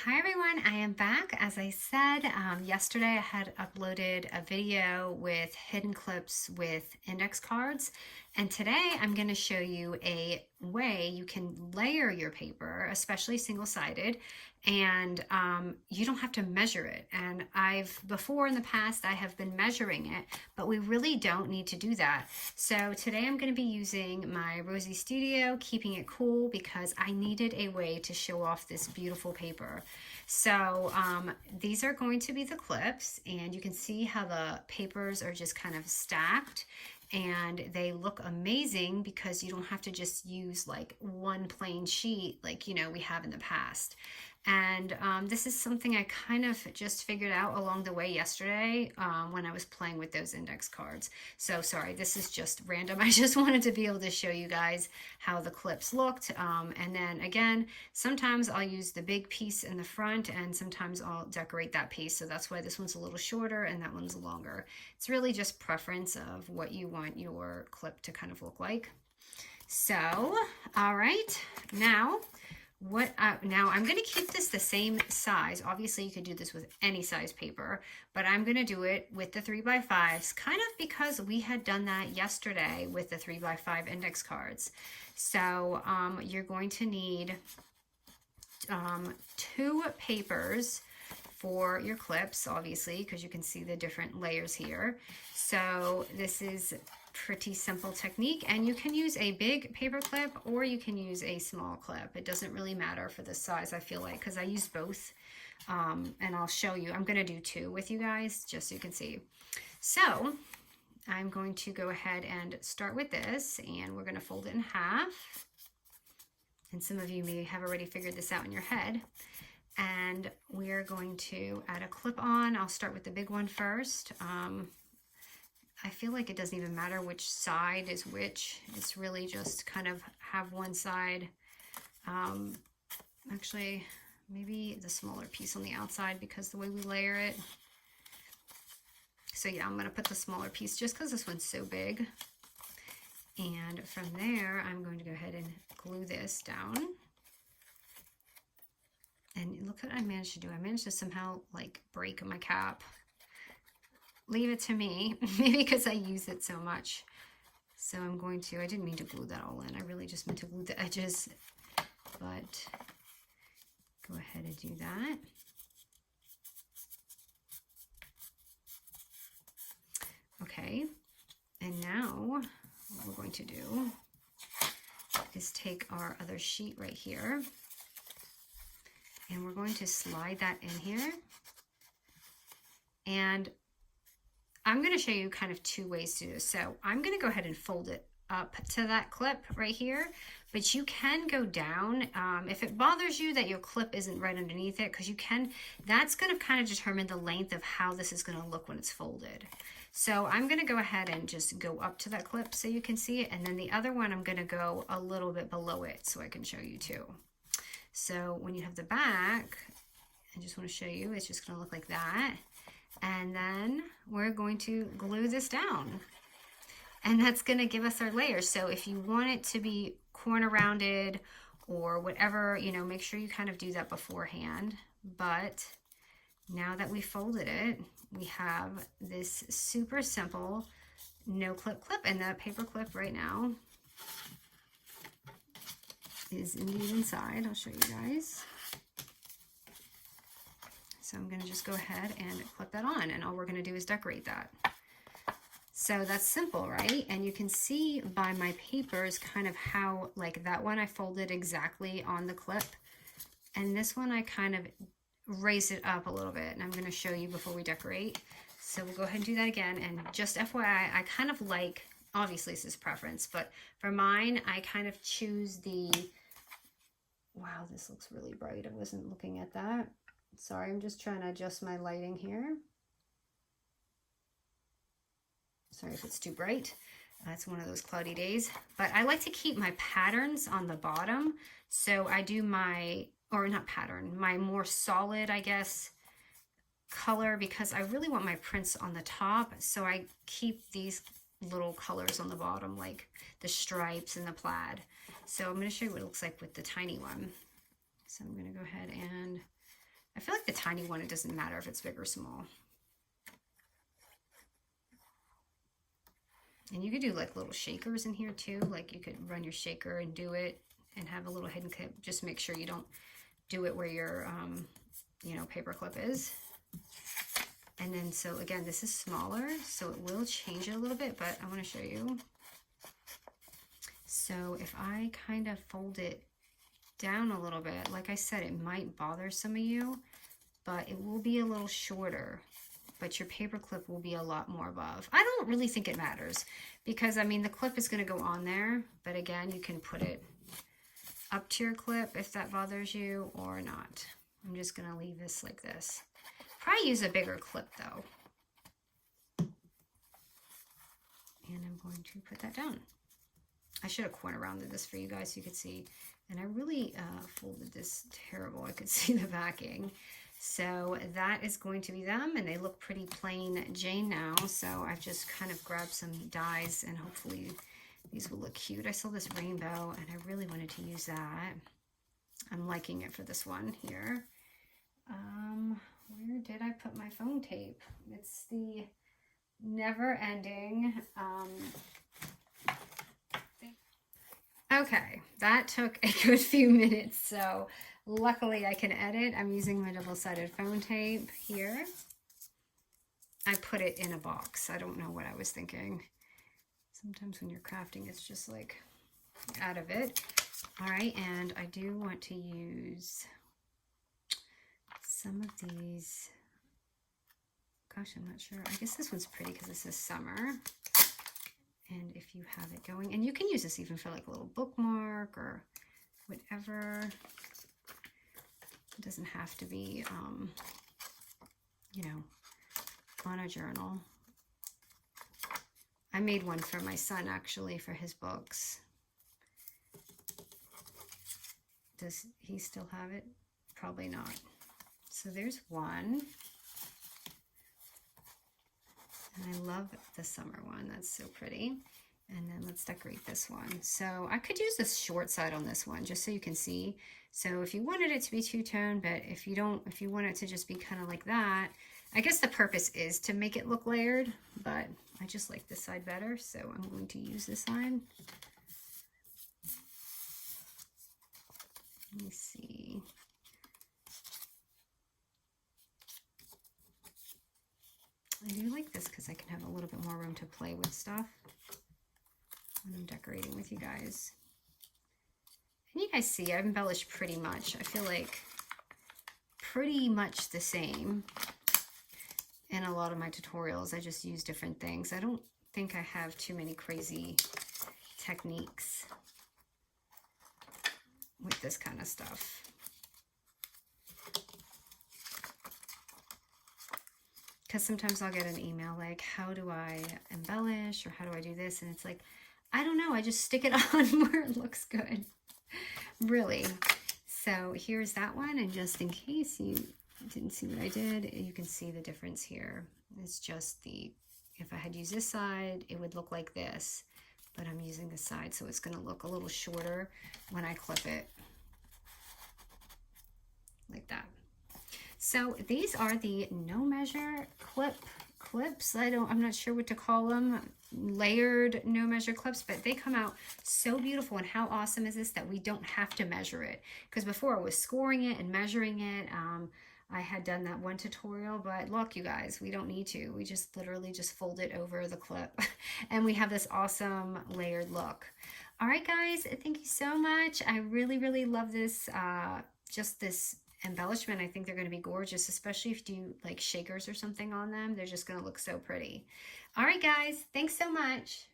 Hi everyone, I am back. As I said yesterday, I had uploaded a video with hidden clips with index cards, and today I'm going to show you a way you can layer your paper, especially single-sided, and you don't have to measure it. And before in the past, I have been measuring it, but we really don't need to do that. So today I'm going to be using my Rosie Studio, keeping it cool because I needed a way to show off this beautiful paper. So these are going to be the clips, and you can see how the papers are just kind of stacked, and they look amazing because you don't have to just use like one plain sheet like we have in the past. And this is something I kind of just figured out along the way yesterday when I was playing with those index cards. So sorry, this is just random. I just wanted to be able to show you guys how the clips looked. And then again, sometimes I'll use the big piece in the front and sometimes I'll decorate that piece. So that's why this one's a little shorter and that one's longer. It's really just preference of what you want your clip to kind of look like. So, all right, now I'm going to keep this the same size. Obviously, you could do this with any size paper, but I'm going to do it with the 3x5s, kind of because we had done that yesterday with the 3x5 index cards. So you're going to need 2 papers for your clips, obviously, because you can see the different layers here. So this is pretty simple technique, and you can use a big paper clip or you can use a small clip. It doesn't really matter for the size, I feel like, because I use both. And I'll show you. I'm going to do 2 with you guys just so you can see. So I'm going to go ahead and start with this, and we're going to fold it in half. And some of you may have already figured this out in your head. And we're going to add a clip on. I'll start with the big one first. I feel like it doesn't even matter which side is which. It's really just kind of have one side. Actually, maybe the smaller piece on the outside because the way we layer it. So yeah, I'm going to put the smaller piece just because this one's so big. And from there, I'm going to go ahead and glue this down. And look what I managed to do. I managed to somehow like break my cap. Leave it to me, maybe because I use it so much. So I'm going to, I didn't mean to glue that all in. I really just meant to glue the edges, but go ahead and do that. Okay, and now what we're going to do is take our other sheet right here, and we're going to slide that in here. And I'm going to show you kind of 2 ways to do this. So I'm going to go ahead and fold it up to that clip right here, but you can go down if it bothers you that your clip isn't right underneath it, because that's going to kind of determine the length of how this is going to look when it's folded. So I'm going to go ahead and just go up to that clip so you can see it, and then the other one I'm going to go a little bit below it so I can show you too. So when you have the back, I just want to show you, it's just going to look like that. And then we're going to glue this down, and that's going to give us our layers. So if you want it to be corner rounded or whatever, make sure you kind of do that beforehand. But now that we folded it, we have this super simple no clip, and that paper clip right now is indeed inside. I'll show you guys. So I'm going to just go ahead and clip that on, and all we're going to do is decorate that. So that's simple, right? And you can see by my papers kind of how, like that one I folded exactly on the clip, and this one I kind of raised it up a little bit, and I'm going to show you before we decorate. So we'll go ahead and do that again. And just FYI, I kind of like, obviously this is preference, but for mine, I kind of choose the, wow, this looks really bright. I wasn't looking at that. Sorry, I'm just trying to adjust my lighting here. Sorry if it's too bright. It's one of those cloudy days. But I like to keep my patterns on the bottom. So I do my, or not pattern, my more solid, I guess, color, because I really want my prints on the top. So I keep these little colors on the bottom, like the stripes and the plaid. So I'm going to show you what it looks like with the tiny one. So I'm going to go ahead and I feel like the tiny one, it doesn't matter if it's big or small. And you could do like little shakers in here too. Like you could run your shaker and do it and have a little hidden clip. Just make sure you don't do it where your, you know, paper clip is. And then, so again, this is smaller, so it will change it a little bit, but I want to show you. So if I kind of fold it down a little bit, like I said, it might bother some of you, but it will be a little shorter, but your paper clip will be a lot more above. I don't really think it matters because, I mean, the clip is going to go on there, but again, you can put it up to your clip if that bothers you or not. I'm just going to leave this like this. Probably use a bigger clip though. And I'm going to put that down. I should have corner rounded this for you guys so you could see. And I really folded this terrible. I could see the backing. So that is going to be them, and they look pretty plain Jane now. So I've just kind of grabbed some dies, and hopefully these will look cute. I saw this rainbow, and I really wanted to use that. I'm liking it for this one here. Where did I put my phone tape? It's the never-ending. Okay, that took a good few minutes, so luckily I can edit. I'm using my double-sided phone tape here. I put it in a box. I don't know what I was thinking. Sometimes when you're crafting, it's just like out of it. All right, and I do want to use some of these. Gosh, I'm not sure. I guess this one's pretty because this is summer. And if you have it going, and you can use this even for like a little bookmark or whatever. It doesn't have to be, you know, on a journal. I made one for my son actually for his books. Does he still have it? Probably not. So there's one. And I love the summer one. That's so pretty. And then let's decorate this one. So I could use the short side on this one just so you can see. So if you wanted it to be two-tone, but if you don't, if you want it to just be kind of like that, I guess the purpose is to make it look layered, but I just like this side better. So I'm going to use this side. Let me see. I do like this because I can have a little bit more room to play with stuff when I'm decorating with you guys. And you guys see, I've embellished pretty much. I feel like pretty much the same in a lot of my tutorials. I just use different things. I don't think I have too many crazy techniques with this kind of stuff. Because sometimes I'll get an email like, how do I embellish or how do I do this? And it's like, I don't know. I just stick it on where it looks good. Really. So here's that one. And just in case you didn't see what I did, you can see the difference here. It's just the, if I had used this side, it would look like this. But I'm using this side, so it's going to look a little shorter when I clip it. Like that. So these are the no measure clips. I'm not sure what to call them. Layered no measure clips, but they come out so beautiful. And how awesome is this that we don't have to measure it? Because before I was scoring it and measuring it. I had done that one tutorial, but look, you guys, we don't need to. We just literally just fold it over the clip and we have this awesome layered look. All right, guys, thank you so much. I really, really love this, just this embellishment. I think they're going to be gorgeous, especially if you do like shakers or something on them. They're just going to look so pretty. All right, guys, thanks so much.